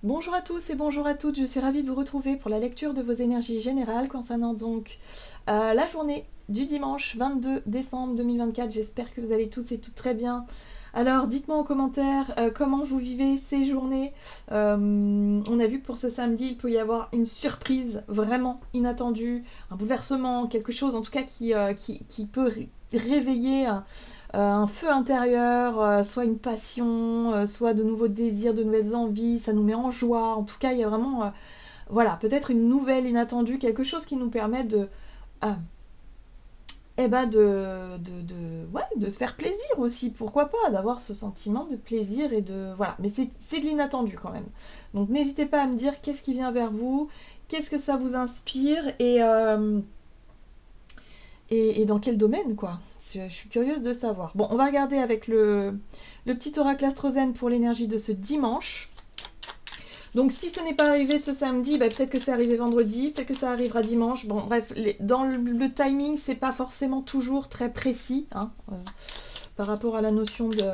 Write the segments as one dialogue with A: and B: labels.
A: Bonjour à tous et bonjour à toutes, je suis ravie de vous retrouver pour la lecture de vos énergies générales concernant donc la journée du dimanche 22 décembre 2024. J'espère que vous allez tous et toutes très bien. Alors dites-moi en commentaire comment vous vivez ces journées. On a vu que pour ce samedi, il peut y avoir une surprise vraiment inattendue, un bouleversement, quelque chose en tout cas qui peut réveiller un feu intérieur, soit une passion, soit de nouveaux désirs, de nouvelles envies, ça nous met en joie. En tout cas, il y a vraiment, voilà, peut-être une nouvelle inattendue, quelque chose qui nous permet de, ah, ouais, de se faire plaisir aussi, pourquoi pas, d'avoir ce sentiment de plaisir et de, voilà. Mais c'est de l'inattendu quand même. Donc n'hésitez pas à me dire qu'est-ce qui vient vers vous, qu'est-ce que ça vous inspire et dans quel domaine, quoi. Je suis curieuse de savoir. Bon, on va regarder avec le petit oracle astrozène pour l'énergie de ce dimanche. Donc si ce n'est pas arrivé ce samedi, bah, peut-être que c'est arrivé vendredi, peut-être que ça arrivera dimanche. Bon, bref, dans le timing, c'est pas forcément toujours très précis, hein, par rapport à la notion de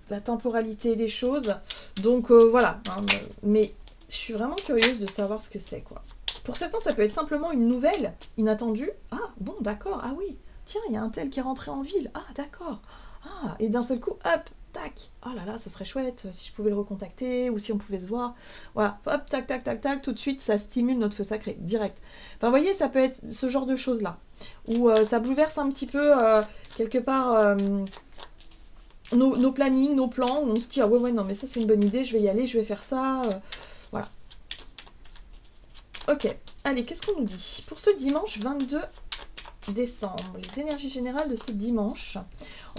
A: la temporalité des choses. Donc voilà, hein, mais je suis vraiment curieuse de savoir ce que c'est, quoi. Pour certains, ça peut être simplement une nouvelle inattendue. Ah, bon, d'accord, ah oui, tiens, il y a un tel qui est rentré en ville. Ah, d'accord. Ah, et d'un seul coup, hop, tac. Oh là là, ce serait chouette si je pouvais le recontacter ou si on pouvait se voir. Voilà, hop, tac, tac, tac, tac, tout de suite, ça stimule notre feu sacré, direct. Enfin, vous voyez, ça peut être ce genre de choses-là. Où ça bouleverse un petit peu, quelque part, nos plannings, nos plans, où on se dit, ah ouais, ouais, non, mais ça, c'est une bonne idée, je vais y aller, je vais faire ça. Voilà. Ok, allez, qu'est-ce qu'on nous dit pour ce dimanche 22 décembre, les énergies générales de ce dimanche.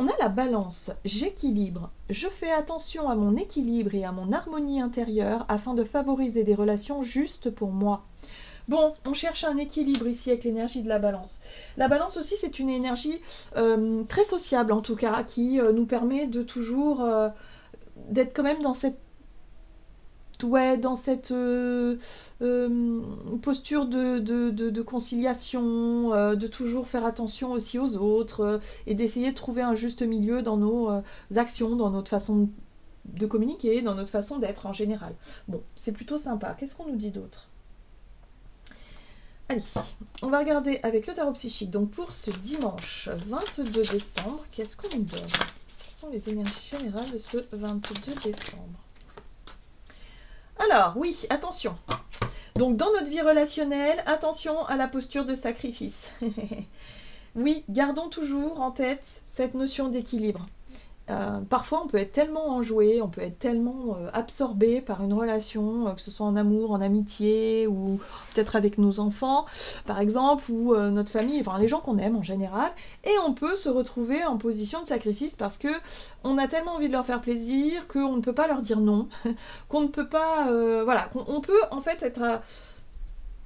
A: On a la balance, j'équilibre, je fais attention à mon équilibre et à mon harmonie intérieure afin de favoriser des relations justes pour moi. Bon, on cherche un équilibre ici avec l'énergie de la balance. La balance aussi, c'est une énergie très sociable en tout cas, qui nous permet de toujours d'être quand même dans cette posture de conciliation, de toujours faire attention aussi aux autres et d'essayer de trouver un juste milieu dans nos actions, dans notre façon de communiquer, dans notre façon d'être en général. Bon, c'est plutôt sympa. Qu'est-ce qu'on nous dit d'autre? Allez, on va regarder avec le tarot psychique. Donc pour ce dimanche 22 décembre, qu'est-ce qu'on nous donne? Quelles sont les énergies générales de ce 22 décembre? Alors, oui, attention. Donc, dans notre vie relationnelle, attention à la posture de sacrifice. Oui, gardons toujours en tête cette notion d'équilibre. Parfois, on peut être tellement enjoué, on peut être tellement absorbé par une relation, que ce soit en amour, en amitié, ou peut-être avec nos enfants, par exemple, ou notre famille, enfin les gens qu'on aime en général, et on peut se retrouver en position de sacrifice parce que on a tellement envie de leur faire plaisir qu'on ne peut pas leur dire non, qu'on ne peut pas, voilà, qu'on peut en fait être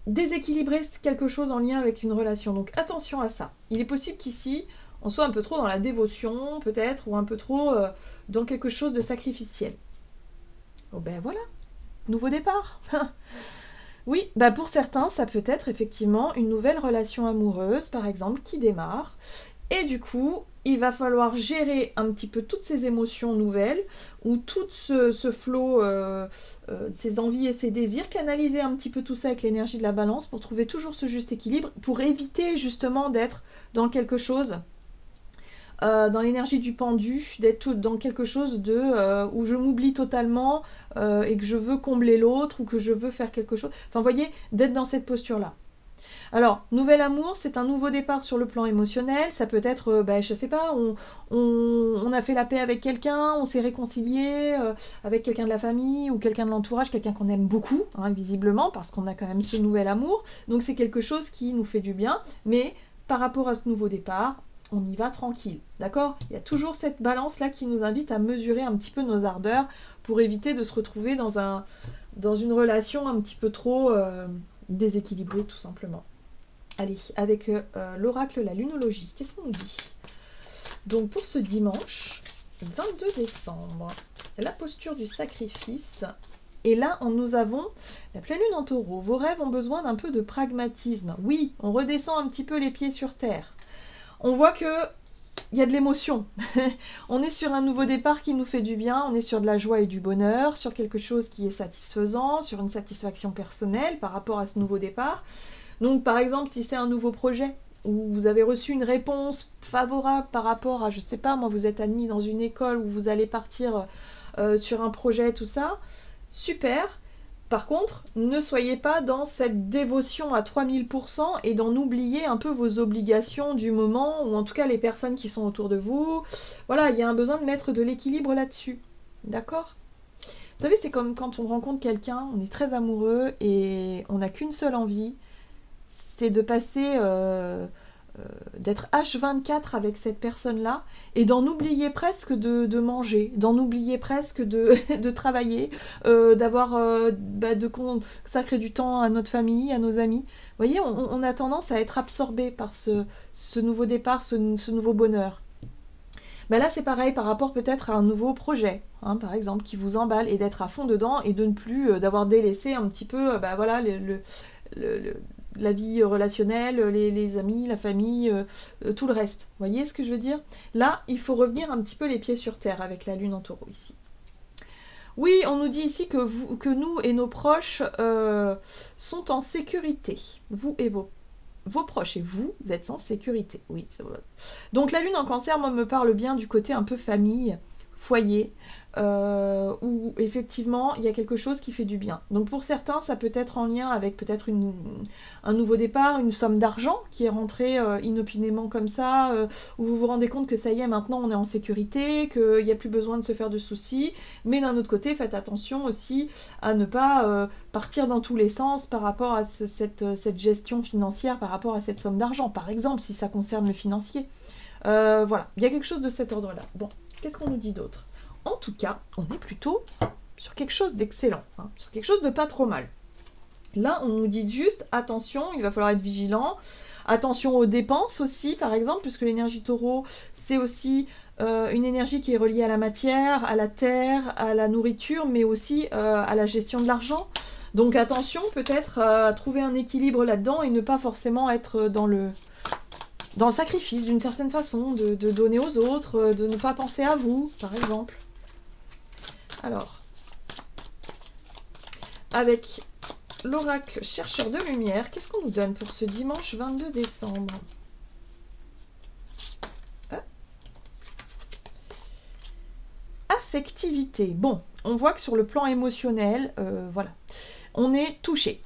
A: déséquilibrer quelque chose en lien avec une relation. Donc attention à ça. Il est possible qu'ici, on soit un peu trop dans la dévotion, peut-être, ou un peu trop dans quelque chose de sacrificiel. Oh ben voilà, nouveau départ. Oui, bah pour certains, ça peut être effectivement une nouvelle relation amoureuse, par exemple, qui démarre. Et du coup, il va falloir gérer un petit peu toutes ces émotions nouvelles, ou tout ce flot, ces envies et ces désirs, canaliser un petit peu tout ça avec l'énergie de la balance pour trouver toujours ce juste équilibre, pour éviter justement d'être dans quelque chose dans l'énergie du pendu, d'être dans quelque chose où je m'oublie totalement et que je veux combler l'autre ou que je veux faire quelque chose. Enfin, vous voyez, d'être dans cette posture-là. Alors, nouvel amour, c'est un nouveau départ sur le plan émotionnel. Ça peut être, je sais pas, on a fait la paix avec quelqu'un, on s'est réconcilié avec quelqu'un de la famille ou quelqu'un de l'entourage, quelqu'un qu'on aime beaucoup, hein, visiblement, parce qu'on a quand même ce nouvel amour. Donc, c'est quelque chose qui nous fait du bien. Mais par rapport à ce nouveau départ, on y va tranquille, d'accord? Il y a toujours cette balance-là qui nous invite à mesurer un petit peu nos ardeurs pour éviter de se retrouver dans une relation un petit peu trop déséquilibrée, tout simplement. Allez, avec l'oracle, la lunologie, qu'est-ce qu'on nous dit? Donc pour ce dimanche 22 décembre, la posture du sacrifice. Et là, nous avons la pleine lune en taureau. Vos rêves ont besoin d'un peu de pragmatisme. Oui, on redescend un petit peu les pieds sur terre. On voit que il y a de l'émotion. On est sur un nouveau départ qui nous fait du bien, on est sur de la joie et du bonheur, sur quelque chose qui est satisfaisant, sur une satisfaction personnelle par rapport à ce nouveau départ. Donc par exemple, si c'est un nouveau projet, où vous avez reçu une réponse favorable par rapport à, je sais pas, moi vous êtes admis dans une école où vous allez partir sur un projet, tout ça, super. Par contre, ne soyez pas dans cette dévotion à 3000% et d'en oublier un peu vos obligations du moment, ou en tout cas les personnes qui sont autour de vous. Voilà, il y a un besoin de mettre de l'équilibre là-dessus. D'accord ? Vous savez, c'est comme quand on rencontre quelqu'un, on est très amoureux et on n'a qu'une seule envie, c'est de passer, d'être H24 avec cette personne-là et d'en oublier presque de manger, d'en oublier presque de travailler, de consacrer du temps à notre famille, à nos amis. Vous voyez, on a tendance à être absorbé par ce nouveau départ, ce nouveau bonheur. Ben là, c'est pareil par rapport peut-être à un nouveau projet, hein, par exemple, qui vous emballe et d'être à fond dedans et de ne plus, d'avoir délaissé un petit peu, voilà, la vie relationnelle, les amis, la famille, tout le reste. Vous voyez ce que je veux dire? Là, il faut revenir un petit peu les pieds sur terre avec la lune en taureau ici. Oui, on nous dit ici que nous et nos proches sont en sécurité. Vous et vos proches et vous êtes en sécurité. Oui, c'est vrai. Donc la lune en cancer, moi, me parle bien du côté un peu famille, foyer, où effectivement il y a quelque chose qui fait du bien. Donc pour certains, ça peut être en lien avec peut-être un nouveau départ, une somme d'argent qui est rentrée inopinément comme ça, où vous vous rendez compte que ça y est, maintenant on est en sécurité, qu'il n'y a plus besoin de se faire de soucis, mais d'un autre côté, faites attention aussi à ne pas partir dans tous les sens par rapport à cette gestion financière, par rapport à cette somme d'argent, par exemple, si ça concerne le financier. Voilà, il y a quelque chose de cet ordre-là. Bon, qu'est-ce qu'on nous dit d'autre? En tout cas, on est plutôt sur quelque chose d'excellent, hein, sur quelque chose de pas trop mal. Là, on nous dit juste, attention, il va falloir être vigilant, attention aux dépenses aussi, par exemple, puisque l'énergie taureau, c'est aussi une énergie qui est reliée à la matière, à la terre, à la nourriture, mais aussi à la gestion de l'argent. Donc attention peut-être à trouver un équilibre là-dedans et ne pas forcément être dans le sacrifice d'une certaine façon, de donner aux autres, de ne pas penser à vous, par exemple. Alors, avec l'oracle chercheur de lumière, qu'est-ce qu'on nous donne pour ce dimanche 22 décembre? Affectivité. Bon, on voit que sur le plan émotionnel, voilà, on est touché.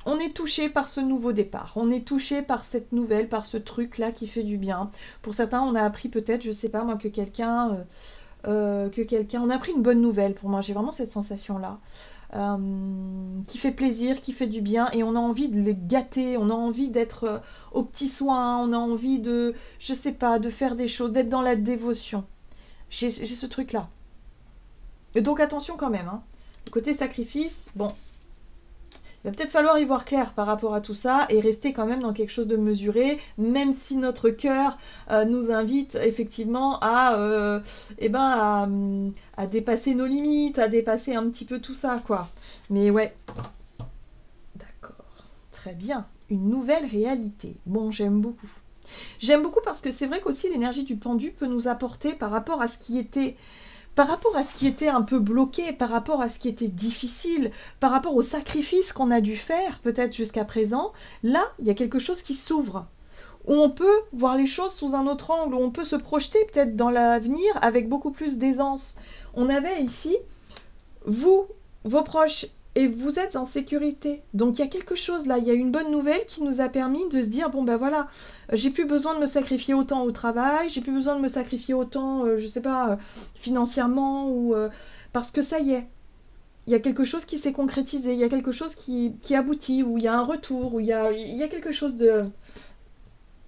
A: On est touché par ce nouveau départ, on est touché par cette nouvelle, par ce truc-là qui fait du bien. Pour certains, on a appris peut-être, je sais pas moi, que quelqu'un... on a appris une bonne nouvelle pour moi, j'ai vraiment cette sensation-là. Qui fait plaisir, qui fait du bien, et on a envie de les gâter, on a envie d'être aux petits soins, on a envie de, je sais pas, de faire des choses, d'être dans la dévotion. J'ai ce truc-là. Donc attention quand même, hein. Le côté sacrifice, bon... Il va peut-être falloir y voir clair par rapport à tout ça et rester quand même dans quelque chose de mesuré, même si notre cœur nous invite effectivement à dépasser nos limites, à dépasser un petit peu tout ça, quoi. Mais ouais, d'accord, très bien, une nouvelle réalité. Bon, j'aime beaucoup. J'aime beaucoup parce que c'est vrai qu'aussi l'énergie du pendu peut nous apporter par rapport à ce qui était... Par rapport à ce qui était un peu bloqué, par rapport à ce qui était difficile, par rapport aux sacrifices qu'on a dû faire peut-être jusqu'à présent, là, il y a quelque chose qui s'ouvre, où on peut voir les choses sous un autre angle, où on peut se projeter peut-être dans l'avenir avec beaucoup plus d'aisance. On avait ici, vous, vos proches, et vous êtes en sécurité. Donc il y a quelque chose là, il y a une bonne nouvelle qui nous a permis de se dire, bon ben voilà, j'ai plus besoin de me sacrifier autant au travail, j'ai plus besoin de me sacrifier autant, je sais pas, financièrement, ou parce que ça y est, il y a quelque chose qui s'est concrétisé, il y a quelque chose qui aboutit, où il y a un retour, où il y a quelque chose de...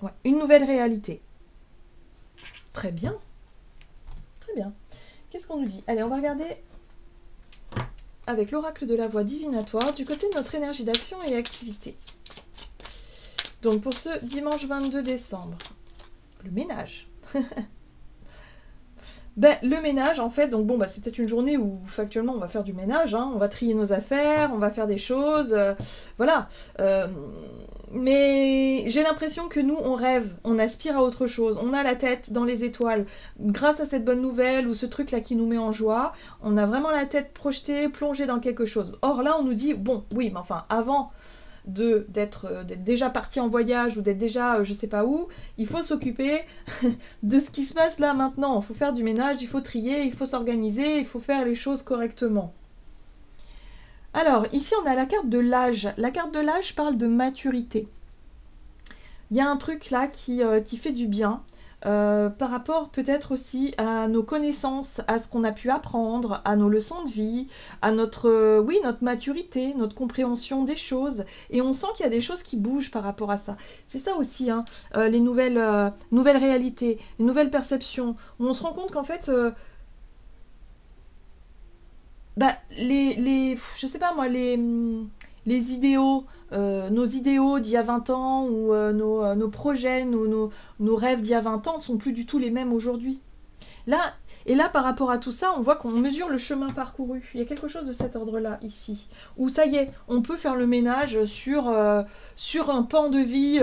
A: Ouais, une nouvelle réalité. Très bien. Très bien. Qu'est-ce qu'on nous dit? Allez, on va regarder... avec l'oracle de la voix divinatoire, du côté de notre énergie d'action et activité. Donc pour ce dimanche 22 décembre, le ménage. Ben, le ménage, en fait, donc bon, bah, c'est peut-être une journée où factuellement on va faire du ménage, hein, on va trier nos affaires, on va faire des choses, voilà. Mais j'ai l'impression que nous, on rêve, on aspire à autre chose, on a la tête dans les étoiles. Grâce à cette bonne nouvelle ou ce truc-là qui nous met en joie, on a vraiment la tête projetée, plongée dans quelque chose. Or là, on nous dit, bon, oui, mais enfin, avant d'être déjà parti en voyage ou d'être déjà je sais pas où, il faut s'occuper de ce qui se passe là maintenant. Il faut faire du ménage, il faut trier, il faut s'organiser, il faut faire les choses correctement. Alors, ici, on a la carte de l'âge. La carte de l'âge parle de maturité. Il y a un truc là qui fait du bien, par rapport peut-être aussi à nos connaissances, à ce qu'on a pu apprendre, à nos leçons de vie, à notre maturité, notre compréhension des choses. Et on sent qu'il y a des choses qui bougent par rapport à ça. C'est ça aussi, hein, les nouvelles réalités, les nouvelles perceptions, où on se rend compte qu'en fait... je sais pas moi, les idéaux, nos idéaux d'il y a 20 ans ou nos projets, nos rêves d'il y a 20 ans sont plus du tout les mêmes aujourd'hui. Là, par rapport à tout ça, on voit qu'on mesure le chemin parcouru. Il y a quelque chose de cet ordre-là, ici. Où ça y est, on peut faire le ménage sur un pan de vie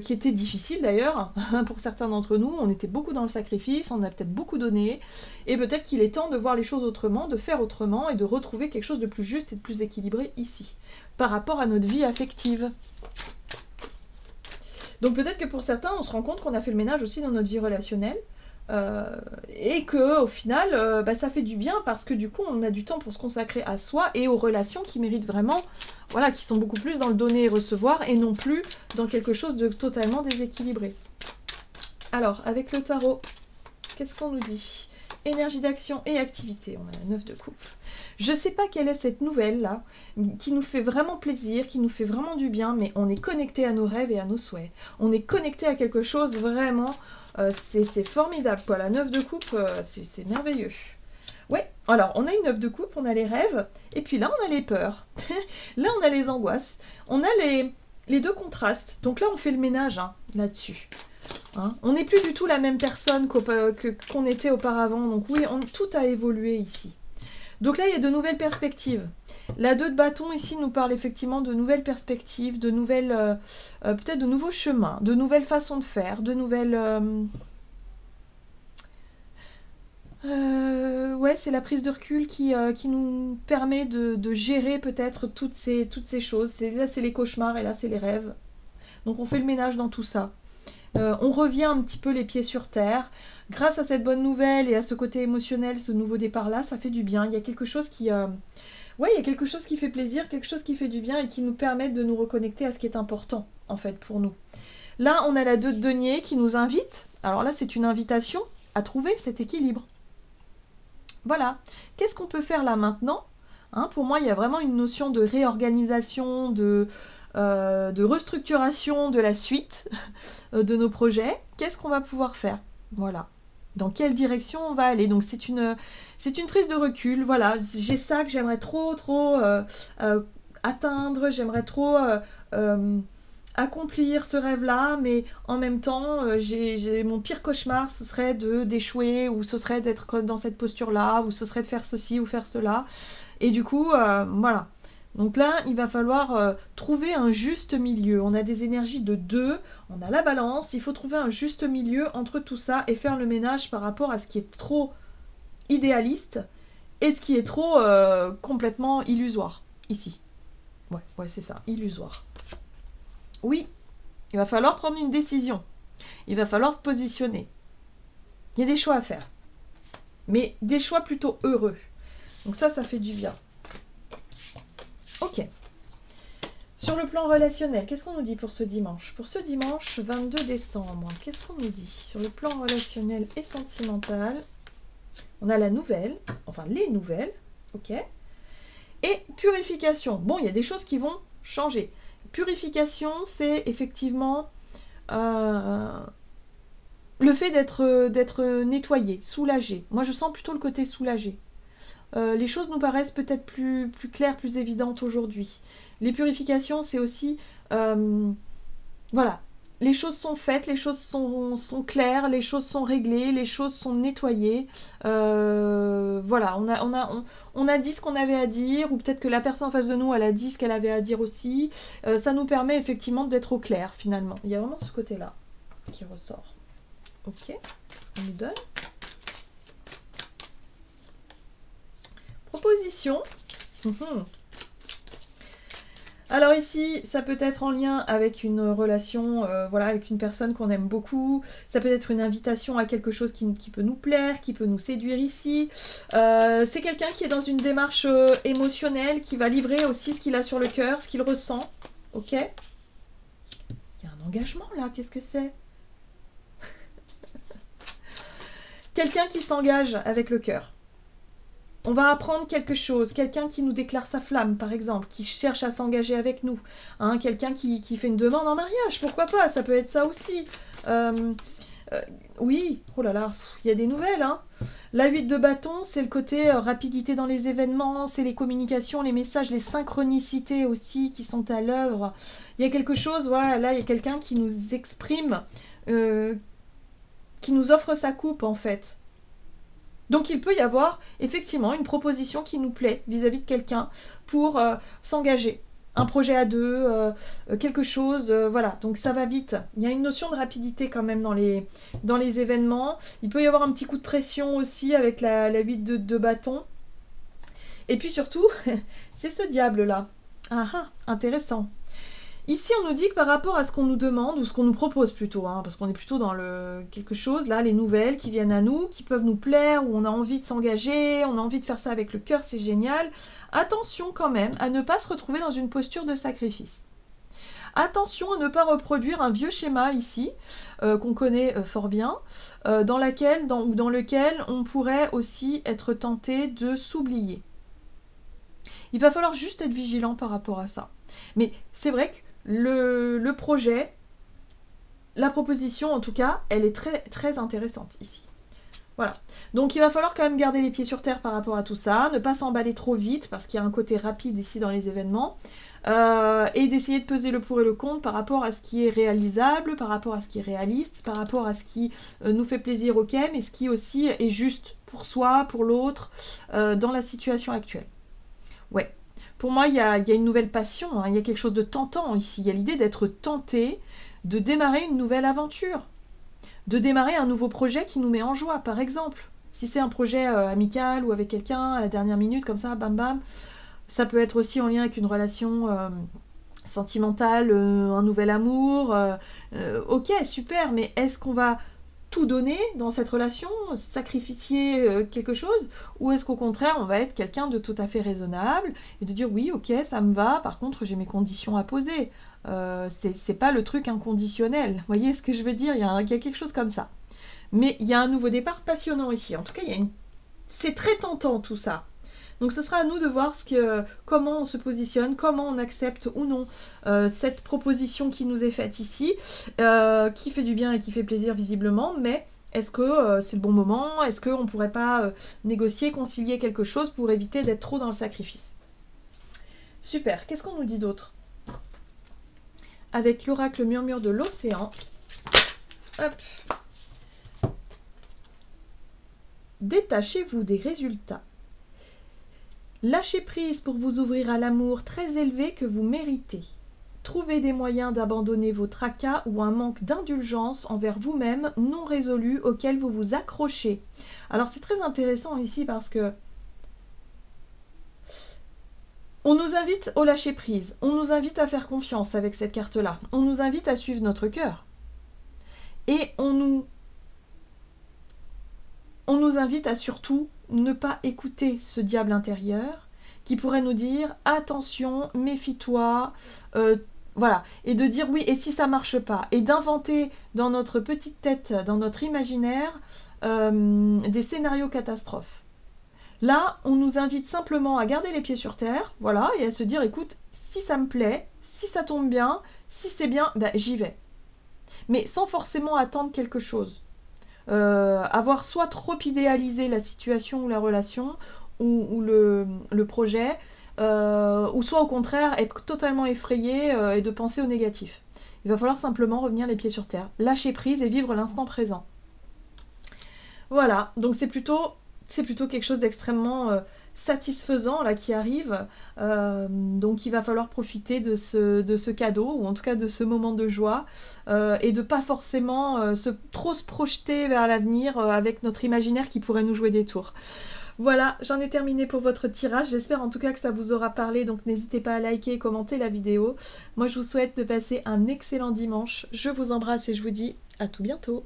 A: qui était difficile d'ailleurs, pour certains d'entre nous. On était beaucoup dans le sacrifice, on a peut-être beaucoup donné. Et peut-être qu'il est temps de voir les choses autrement, de faire autrement et de retrouver quelque chose de plus juste et de plus équilibré ici, par rapport à notre vie affective. Donc peut-être que pour certains, on se rend compte qu'on a fait le ménage aussi dans notre vie relationnelle. Et que au final ça fait du bien parce que du coup on a du temps pour se consacrer à soi et aux relations qui méritent vraiment, voilà, qui sont beaucoup plus dans le donner et recevoir et non plus dans quelque chose de totalement déséquilibré. Alors avec le tarot, qu'est-ce qu'on nous dit? Énergie d'action et activité, on a la 9 de coupe. Je sais pas quelle est cette nouvelle là, qui nous fait vraiment plaisir, qui nous fait vraiment du bien, mais on est connecté à nos rêves et à nos souhaits. On est connecté à quelque chose vraiment, c'est formidable quoi. La 9 de coupe, c'est merveilleux. Ouais, alors on a une 9 de coupe, on a les rêves, et puis là on a les peurs. Là on a les angoisses, on a les deux contrastes. Donc là on fait le ménage hein, là-dessus. Hein, on n'est plus du tout la même personne qu'on était auparavant. Donc oui, tout a évolué ici. Donc là, il y a de nouvelles perspectives. La 2 de bâton ici nous parle effectivement de nouvelles perspectives, de nouvelles, peut-être de nouveaux chemins, de nouvelles façons de faire, de nouvelles... ouais, c'est la prise de recul qui nous permet de gérer peut-être toutes ces choses. Là, c'est les cauchemars et là, c'est les rêves. Donc on fait le ménage dans tout ça. On revient un petit peu les pieds sur terre. Grâce à cette bonne nouvelle et à ce côté émotionnel, ce nouveau départ-là, ça fait du bien. Il y a quelque chose qui... ouais, il y a quelque chose qui fait plaisir, quelque chose qui fait du bien et qui nous permet de nous reconnecter à ce qui est important, en fait, pour nous. Là, on a la 2 de denier qui nous invite. Alors là, c'est une invitation à trouver cet équilibre. Voilà. Qu'est-ce qu'on peut faire là maintenant, hein, pour moi, il y a vraiment une notion de réorganisation, de restructuration de la suite de nos projets. Qu'est-ce qu'on va pouvoir faire? Voilà. Dans quelle direction on va aller? Donc c'est une prise de recul. Voilà, j'ai ça que j'aimerais trop atteindre, j'aimerais trop accomplir ce rêve-là, mais en même temps, mon pire cauchemar, ce serait d'échouer, ou ce serait d'être dans cette posture-là, ou ce serait de faire ceci ou faire cela. Et du coup, voilà. Donc là, il va falloir trouver un juste milieu. On a des énergies de 2, on a la balance, il faut trouver un juste milieu entre tout ça et faire le ménage par rapport à ce qui est trop idéaliste et ce qui est trop complètement illusoire, ici. Ouais, c'est ça, illusoire. Oui, il va falloir prendre une décision. Il va falloir se positionner. Il y a des choix à faire. Mais des choix plutôt heureux. Donc ça fait du bien. Ok. Sur le plan relationnel, qu'est-ce qu'on nous dit pour ce dimanche? Pour ce dimanche 22 décembre, qu'est-ce qu'on nous dit? Sur le plan relationnel et sentimental, on a la nouvelle, enfin les nouvelles, ok. Et purification. Bon, il y a des choses qui vont changer. Purification, c'est effectivement le fait d'être nettoyé, soulagé. Moi, je sens plutôt le côté soulagé. Les choses nous paraissent peut-être plus claires, plus évidentes aujourd'hui. Les purifications, c'est aussi, voilà, les choses sont faites, les choses sont claires, les choses sont réglées, les choses sont nettoyées. Voilà, on a dit ce qu'on avait à dire, ou peut-être que la personne en face de nous, elle a dit ce qu'elle avait à dire aussi. Ça nous permet effectivement d'être au clair, finalement. Il y a vraiment ce côté-là qui ressort. Ok, qu'est-ce qu'on nous donne? Proposition. Alors ici, ça peut être en lien avec une relation, voilà, avec une personne qu'on aime beaucoup. Ça peut être une invitation à quelque chose qui peut nous plaire, qui peut nous séduire ici. C'est quelqu'un qui est dans une démarche émotionnelle, qui va livrer aussi ce qu'il a sur le cœur, ce qu'il ressent. Ok? Il y a un engagement là, qu'est-ce que c'est? Quelqu'un qui s'engage avec le cœur. On va apprendre quelque chose, quelqu'un qui nous déclare sa flamme, par exemple, qui cherche à s'engager avec nous, hein, quelqu'un qui fait une demande en mariage, pourquoi pas, ça peut être ça aussi. Oui, oh là là, il y a des nouvelles. Hein. La 8 de bâton, c'est le côté rapidité dans les événements, c'est les communications, les messages, les synchronicités aussi qui sont à l'œuvre. Il y a quelque chose, voilà, là, il y a quelqu'un qui nous exprime, qui nous offre sa coupe, en fait. Donc il peut y avoir effectivement une proposition qui nous plaît vis-à-vis de quelqu'un pour s'engager. Un projet à deux, quelque chose, voilà. Donc ça va vite. Il y a une notion de rapidité quand même dans les événements. Il peut y avoir un petit coup de pression aussi avec la 8 de bâton. Et puis surtout, c'est ce diable-là. Ah ah, intéressant. Ici, on nous dit que par rapport à ce qu'on nous demande, ou ce qu'on nous propose plutôt, hein, parce qu'on est plutôt dans le quelque chose, là, les nouvelles qui viennent à nous, qui peuvent nous plaire, où on a envie de s'engager, on a envie de faire ça avec le cœur, c'est génial. Attention quand même à ne pas se retrouver dans une posture de sacrifice. Attention à ne pas reproduire un vieux schéma ici, qu'on connaît fort bien, dans lequel on pourrait aussi être tenté de s'oublier. Il va falloir juste être vigilant par rapport à ça. Mais c'est vrai que le projet, la proposition en tout cas, elle est très très intéressante ici. Voilà. Donc il va falloir quand même garder les pieds sur terre par rapport à tout ça, ne pas s'emballer trop vite parce qu'il y a un côté rapide ici dans les événements, et d'essayer de peser le pour et le contre par rapport à ce qui est réalisable, par rapport à ce qui est réaliste, par rapport à ce qui nous fait plaisir, ok, mais ce qui aussi est juste pour soi, pour l'autre, dans la situation actuelle. Ouais. Pour moi, il y a une nouvelle passion, hein, il y a quelque chose de tentant ici. Il y a l'idée d'être tenté, de démarrer une nouvelle aventure, de démarrer un nouveau projet qui nous met en joie, par exemple. Si c'est un projet amical ou avec quelqu'un à la dernière minute, comme ça, bam bam, ça peut être aussi en lien avec une relation sentimentale, un nouvel amour. Ok, super, mais est-ce qu'on va tout donner dans cette relation, sacrifier quelque chose, ou est-ce qu'au contraire on va être quelqu'un de tout à fait raisonnable et de dire oui, ok, ça me va, par contre j'ai mes conditions à poser, c'est pas le truc inconditionnel, vous voyez ce que je veux dire, il y a quelque chose comme ça. Mais il y a un nouveau départ passionnant ici, en tout cas c'est très tentant tout ça. Donc ce sera à nous de voir comment on se positionne, comment on accepte ou non cette proposition qui nous est faite ici, qui fait du bien et qui fait plaisir visiblement, mais est-ce que c'est le bon moment? Est-ce qu'on ne pourrait pas négocier, concilier quelque chose pour éviter d'être trop dans le sacrifice? Super, qu'est-ce qu'on nous dit d'autre? Avec l'oracle murmure de l'océan, hop, détachez-vous des résultats. Lâchez prise pour vous ouvrir à l'amour très élevé que vous méritez. Trouvez des moyens d'abandonner vos tracas ou un manque d'indulgence envers vous-même non résolu auquel vous vous accrochez. Alors c'est très intéressant ici parce que on nous invite au lâcher prise, on nous invite à faire confiance avec cette carte-là, on nous invite à suivre notre cœur. Et on nous invite à surtout ne pas écouter ce diable intérieur qui pourrait nous dire attention, méfie-toi, voilà, et de dire oui, et si ça marche pas, et d'inventer dans notre petite tête, dans notre imaginaire, des scénarios catastrophes. Là, on nous invite simplement à garder les pieds sur terre, voilà, et à se dire écoute, si ça me plaît, si ça tombe bien, si c'est bien, ben, j'y vais. Mais sans forcément attendre quelque chose. Avoir soit trop idéalisé la situation ou la relation ou le projet, ou soit au contraire être totalement effrayé et de penser au négatif. Il va falloir simplement revenir les pieds sur terre, lâcher prise et vivre l'instant présent. Voilà, donc c'est plutôt quelque chose d'extrêmement satisfaisant là qui arrive. Donc il va falloir profiter de ce cadeau, ou en tout cas de ce moment de joie, et de pas forcément trop se projeter vers l'avenir avec notre imaginaire qui pourrait nous jouer des tours. Voilà, j'en ai terminé pour votre tirage. J'espère en tout cas que ça vous aura parlé, donc n'hésitez pas à liker et commenter la vidéo. Moi je vous souhaite de passer un excellent dimanche. Je vous embrasse et je vous dis à tout bientôt.